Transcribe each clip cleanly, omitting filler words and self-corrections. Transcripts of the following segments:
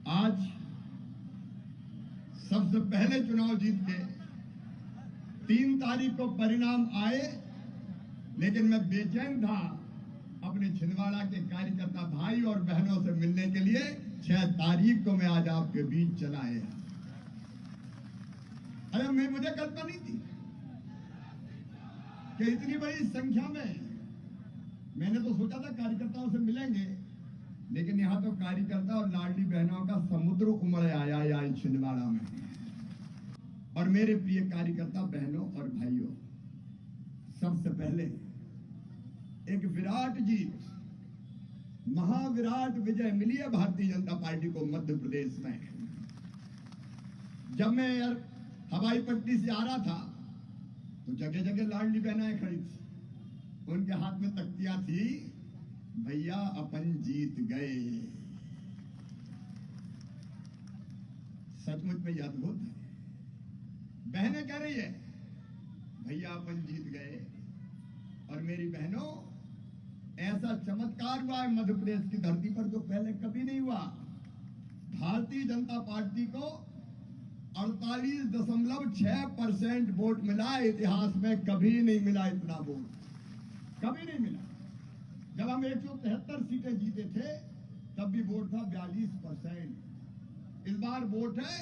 आज सबसे पहले चुनाव जीत के 3 तारीख को परिणाम आए, लेकिन मैं बेचैन था अपने छिंदवाड़ा के कार्यकर्ता भाई और बहनों से मिलने के लिए। 6 तारीख को मैं आज आपके बीच चला आया। अरे मुझे कल्पना नहीं थी कि इतनी बड़ी संख्या में, मैंने तो सोचा था कार्यकर्ताओं से मिलेंगे, लेकिन यहां तो कार्यकर्ता और लाडली बहनों का समुद्र उमड़ आया छिंदवाड़ा में। और मेरे प्रिय कार्यकर्ता बहनों और भाइयों, सबसे पहले एक विराट जीत, महाविराट विजय मिली है भारतीय जनता पार्टी को मध्य प्रदेश में। जब मैं हवाई पट्टी से आ रहा था तो जगह जगह लाडली बहनाएं खड़ी थी, उनके हाथ में तख्तियां थी, भैया अपन जीत गए। सचमुच में यह अद्भुत है। बहनें कह रही है भैया अपन जीत गए। और मेरी बहनों, ऐसा चमत्कार हुआ है मध्य प्रदेश की धरती पर जो पहले कभी नहीं हुआ। भारतीय जनता पार्टी को 48.6% वोट मिला। इतिहास में कभी नहीं मिला इतना वोट, कभी नहीं मिला। जब हम 173 सीटें जीते थे तब भी वोट था 42%। इस बार वोट है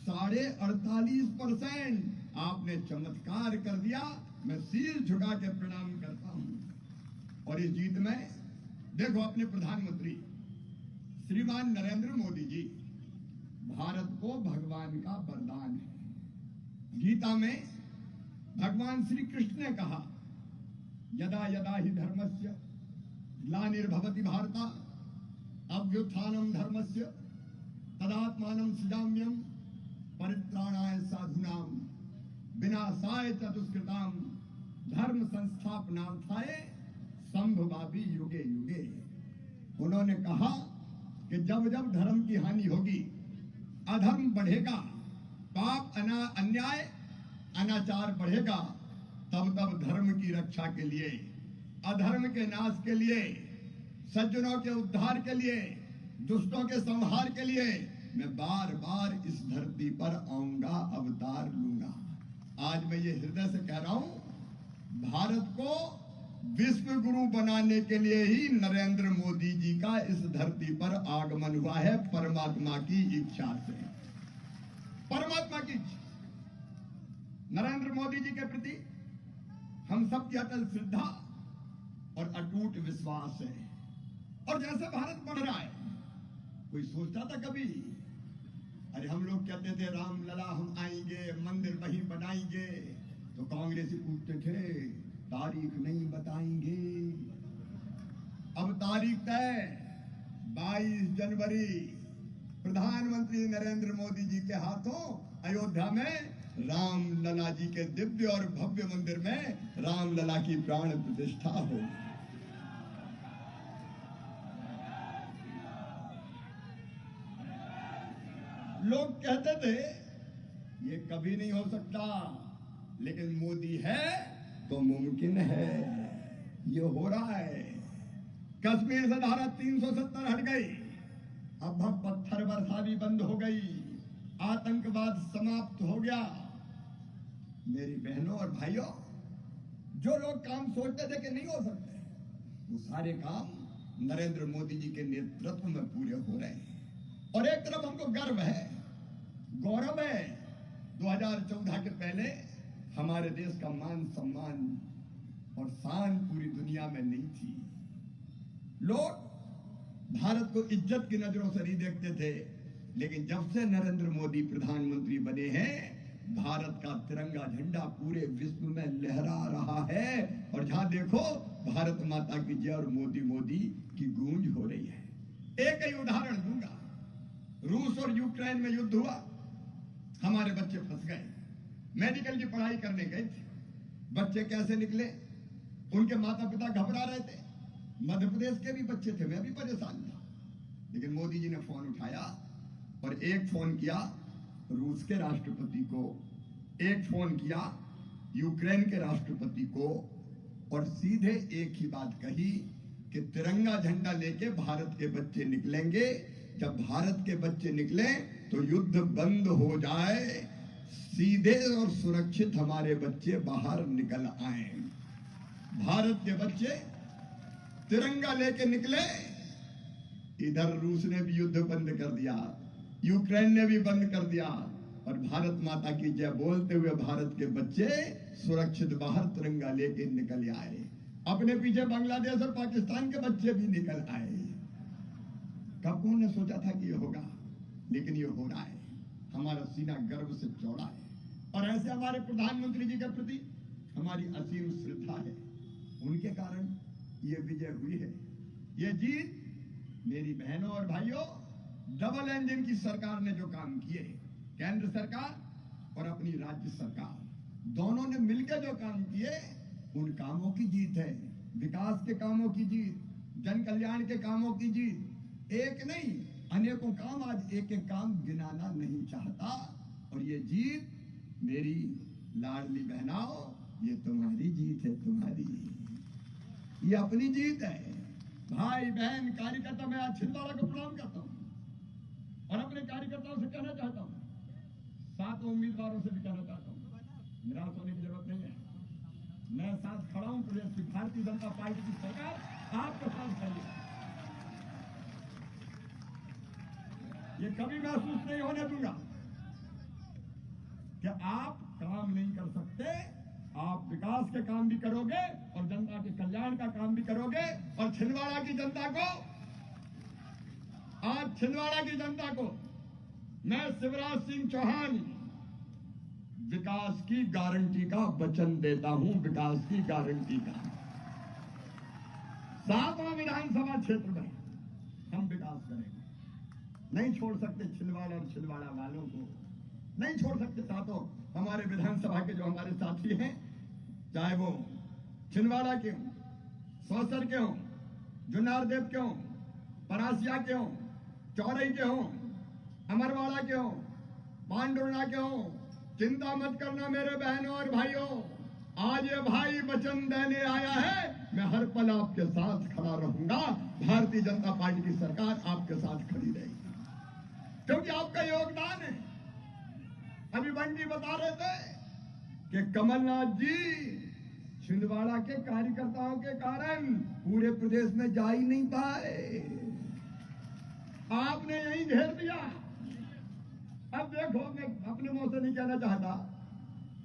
48.5%। आपने चमत्कार कर दिया, मैं सिर झुका के प्रणाम करता हूं। और इस जीत में देखो, अपने प्रधानमंत्री श्रीमान नरेंद्र मोदी जी, भारत को भगवान का वरदान है। गीता में भगवान श्री कृष्ण ने कहा, यदा यदा ही धर्मस्य ग्लानिर्भवति भारत अभ्युत्थानम धर्मस्य तदात्मानं सृजाम्यहम् परित्राणाय साधूनां विनाशाय च दुष्कृतां धर्म संस्थापनार्थाय संभवामि युगे युगे। उन्होंने कहा कि जब जब धर्म की हानि होगी, अधर्म बढ़ेगा, पाप अन्याय अनाचार बढ़ेगा, तब तब धर्म की रक्षा के लिए, अधर्म के नाश के लिए, सज्जनों के उद्धार के लिए, दुष्टों के संहार के लिए मैं बार बार इस धरती पर आऊंगा, अवतार लूंगा। आज मैं ये हृदय से कह रहा हूं, भारत को विश्व गुरु बनाने के लिए ही नरेंद्र मोदी जी का इस धरती पर आगमन हुआ है, परमात्मा की इच्छा से। परमात्मा की इच्छा। नरेंद्र मोदी जी के प्रति हम सबकी अटल श्रद्धा और अटूट विश्वास है। और जैसे भारत बढ़ रहा है, कोई सोचता था कभी? अरे हम लोग कहते थे राम लला हम आएंगे, मंदिर वहीं बनाएंगे, तो कांग्रेसी पूछते थे तारीख नहीं बताएंगे। अब तारीख तय, 22 जनवरी, प्रधानमंत्री नरेंद्र मोदी जी के हाथों अयोध्या में राम लला जी के दिव्य और भव्य मंदिर में राम लला की प्राण प्रतिष्ठा होगी। लोग कहते थे ये कभी नहीं हो सकता, लेकिन मोदी है तो मुमकिन है। ये हो रहा है। कश्मीर से धारा 370 हट गई, अब पत्थर वर्षा भी बंद हो गई, आतंकवाद समाप्त हो गया। मेरी बहनों और भाइयों, जो लोग काम सोचते थे कि नहीं हो सकते, वो सारे काम नरेंद्र मोदी जी के नेतृत्व में पूरे हो रहे हैं। और एक तरफ हमको गर्व है, गौरव है, 2014 के पहले हमारे देश का मान सम्मान और शान पूरी दुनिया में नहीं थी। लोग भारत को इज्जत की नजरों से नहीं देखते थे, लेकिन जब से नरेंद्र मोदी प्रधानमंत्री बने हैं, भारत का तिरंगा झंडा पूरे विश्व में लहरा रहा है। और जहां देखो भारत माता की जय और मोदी मोदी की गूंज हो रही है। एक ही उदाहरण दूंगा, रूस और यूक्रेन में युद्ध हुआ, हमारे बच्चे फंस गए, मेडिकल की पढ़ाई करने गए थे, बच्चे कैसे निकले, उनके माता पिता घबरा रहे थे। मध्य प्रदेश के भी बच्चे थे, मैं भी परेशान था, लेकिन मोदी जी ने फोन उठाया और एक फोन किया रूस के राष्ट्रपति को, एक फोन किया यूक्रेन के राष्ट्रपति को, और सीधे एक ही बात कही कि तिरंगा झंडा लेके भारत के बच्चे निकलेंगे, जब भारत के बच्चे निकले तो युद्ध बंद हो जाए, सीधे और सुरक्षित हमारे बच्चे बाहर निकल आए। भारत के बच्चे तिरंगा लेके निकले, इधर रूस ने भी युद्ध बंद कर दिया, यूक्रेन ने भी बंद कर दिया, और भारत माता की जय बोलते हुए भारत के बच्चे सुरक्षित बाहर तिरंगा लेके निकल आए। अपने पीछे बांग्लादेश और पाकिस्तान के बच्चे भी निकल आए। कब कौन ने सोचा था कि ये होगा, लेकिन ये हो रहा है। हमारा सीना गर्व से चौड़ा है, और ऐसे हमारे प्रधानमंत्री जी के प्रति हमारी असीम श्रद्धा है। उनके कारण ये विजय हुई है। ये जीत मेरी बहनों और भाइयों, डबल इंजन की सरकार ने जो काम किए, केंद्र सरकार और अपनी राज्य सरकार दोनों ने मिलकर जो काम किए, उन कामों की जीत है। विकास के कामों की जीत, जन कल्याण के कामों की जीत। एक नहीं, अनेकों काम। आज एक एक काम गिनाना नहीं चाहता। और ये जीत मेरी लाडली बहनाओं, ये तुम्हारी जीत है, तुम्हारी, ये अपनी जीत है। भाई बहन कार्यकर्ता, मैं आज छिंदवाड़ा को प्रणाम करता हूं और अपने कार्यकर्ताओं से कहना चाहता हूं, 7 उम्मीदवारों से भी कहना चाहता हूं, निराश होने की जरूरत नहीं है। मैं साथ खड़ा हूं, प्रदेश की भारतीय जनता पार्टी की सरकार आपके साथ खड़ी है। ये कभी महसूस नहीं होने दूंगा कि आप काम नहीं कर सकते। आप विकास के काम भी करोगे और जनता के कल्याण का काम भी करोगे। और छिंदवाड़ा की जनता को, आज छिंदवाड़ा की जनता को मैं शिवराज सिंह चौहान विकास की गारंटी का वचन देता हूं, विकास की गारंटी का। 7वां विधानसभा क्षेत्र में हम विकास करेंगे। नहीं छोड़ सकते छिंदवाड़ा और छिंदवाड़ा वालों को, नहीं छोड़ सकते। साथों, हमारे विधानसभा के जो हमारे साथी हैं, चाहे वो छिंदवाड़ा के हों, सौसर के हों, जुन्नारदेव के हों, परासिया के हों, चौरई के हों, अमरवाड़ा के हों, पांडुर्णा के हों, चिंता मत करना मेरे बहनों और भाइयों। आज ये भाई वचन देने आया है, मैं हर पल आपके साथ खड़ा रहूंगा। भारतीय जनता पार्टी की सरकार आपके साथ खड़ी रहेगी, क्योंकि आपका योगदान है। अभी बंटी बता रहे थे कि कमलनाथ जी छिंदवाड़ा के कार्यकर्ताओं के कारण पूरे प्रदेश में जा ही नहीं पाए, आपने यही घेर दिया। अब देखो, मैं अपने मुंह से नहीं कहना चाहता,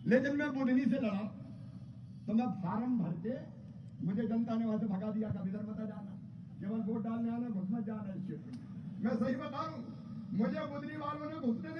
लेकिन मैं बुधनी से लड़ा तो मैं फार्म भर के, मुझे जनता ने वहां से भगा दिया, कभी इधर मत जाना, केवल वोट डालने आना, घुस मत जाना इस क्षेत्र में। मैं सही बता रहा हूं, मुझे बुधनी वालों ने घुसने